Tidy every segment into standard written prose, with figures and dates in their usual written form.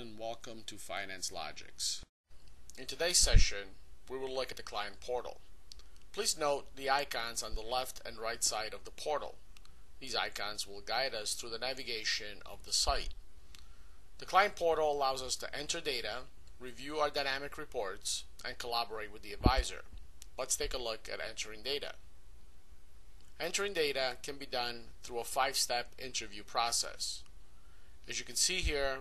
and welcome to Finance Logics. In today's session, we will look at the client portal. Please note the icons on the left and right side of the portal. These icons will guide us through the navigation of the site. The client portal allows us to enter data, review our dynamic reports, and collaborate with the advisor. Let's take a look at entering data. Entering data can be done through a 5-step interview process. As you can see here,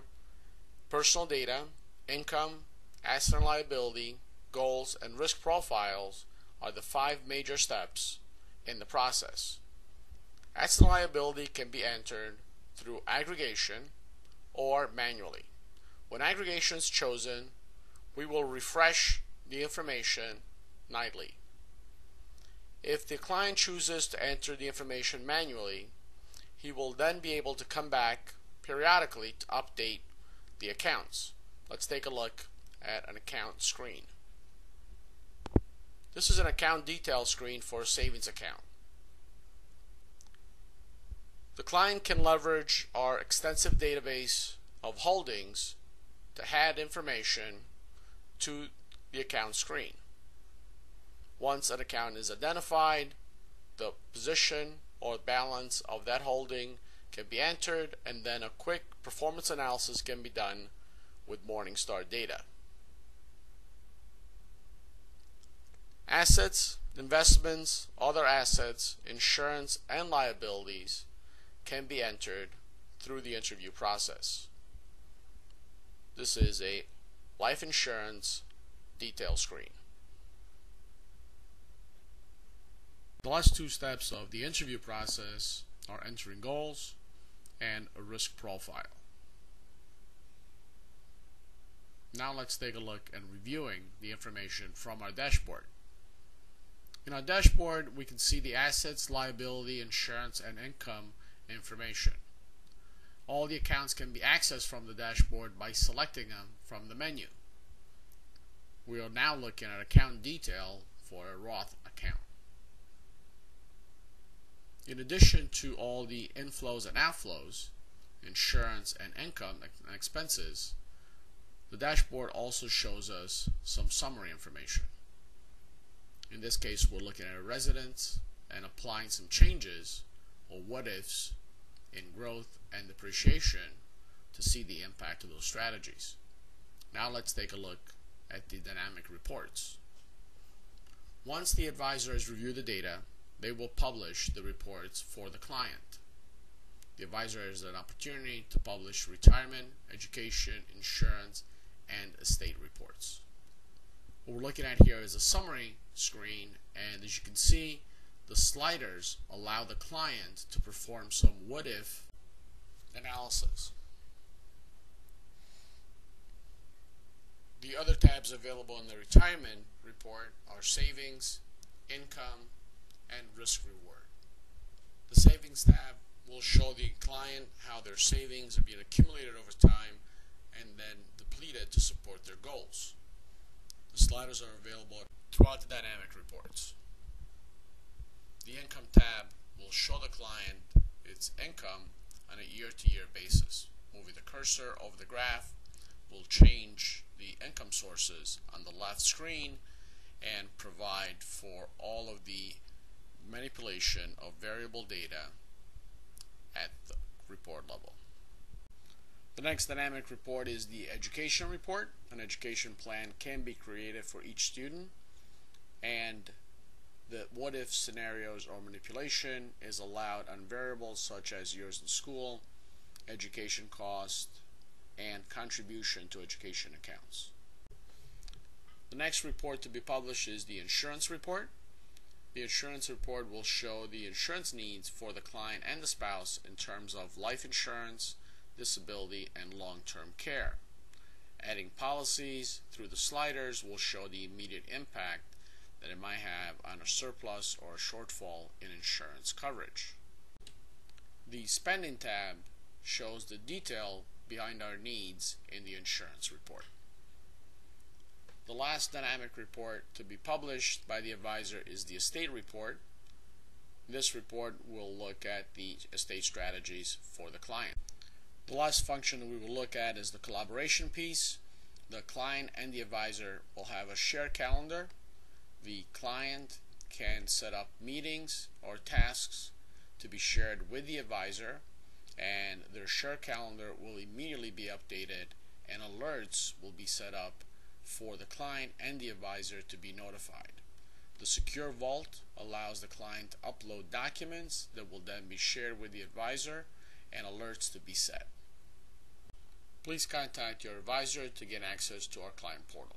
personal data, income, asset and liability, goals, and risk profiles are the 5 major steps in the process. Asset and liability can be entered through aggregation or manually. When aggregation is chosen, we will refresh the information nightly. If the client chooses to enter the information manually, he will then be able to come back periodically to update the accounts. Let's take a look at an account screen. This is an account detail screen for a savings account. The client can leverage our extensive database of holdings to add information to the account screen. Once an account is identified, the position or balance of that holding can be entered, and then a quick performance analysis can be done with Morningstar data. Assets, investments, other assets, insurance, and liabilities can be entered through the interview process. This is a life insurance detail screen. The last 2 steps of the interview process are entering goals and a risk profile. Now let's take a look at reviewing the information from our dashboard. In our dashboard, we can see the assets, liability, insurance, and income information. All the accounts can be accessed from the dashboard by selecting them from the menu. We are now looking at account detail for a Roth account. In addition to all the inflows and outflows, insurance and income and expenses, the dashboard also shows us some summary information. In this case, we're looking at a residence and applying some changes or what-ifs in growth and depreciation to see the impact of those strategies. Now let's take a look at the dynamic reports. Once the advisor has reviewed the data, they will publish the reports for the client. The advisor has an opportunity to publish retirement, education, insurance, and estate reports. What we're looking at here is a summary screen, and as you can see, the sliders allow the client to perform some what-if analysis. The other tabs available in the retirement report are savings, income, and risk reward. The savings tab will show the client how their savings are being accumulated over time and then depleted to support their goals. The sliders are available throughout the dynamic reports. The income tab will show the client its income on a year-to-year basis. Moving the cursor over the graph will change the income sources on the left screen and provide for all of the manipulation of variable data at the report level. The next dynamic report is the education report. An education plan can be created for each student, and the what-if scenarios or manipulation is allowed on variables such as years in school, education cost, and contribution to education accounts. The next report to be published is the insurance report. The insurance report will show the insurance needs for the client and the spouse in terms of life insurance, disability, and long-term care. Adding policies through the sliders will show the immediate impact that it might have on a surplus or a shortfall in insurance coverage. The spending tab shows the detail behind our needs in the insurance report. The last dynamic report to be published by the advisor is the estate report. This report will look at the estate strategies for the client. The last function we will look at is the collaboration piece. The client and the advisor will have a shared calendar. The client can set up meetings or tasks to be shared with the advisor, and their shared calendar will immediately be updated and alerts will be set up for the client and the advisor to be notified. The Secure Vault allows the client to upload documents that will then be shared with the advisor and alerts to be set. Please contact your advisor to get access to our client portal.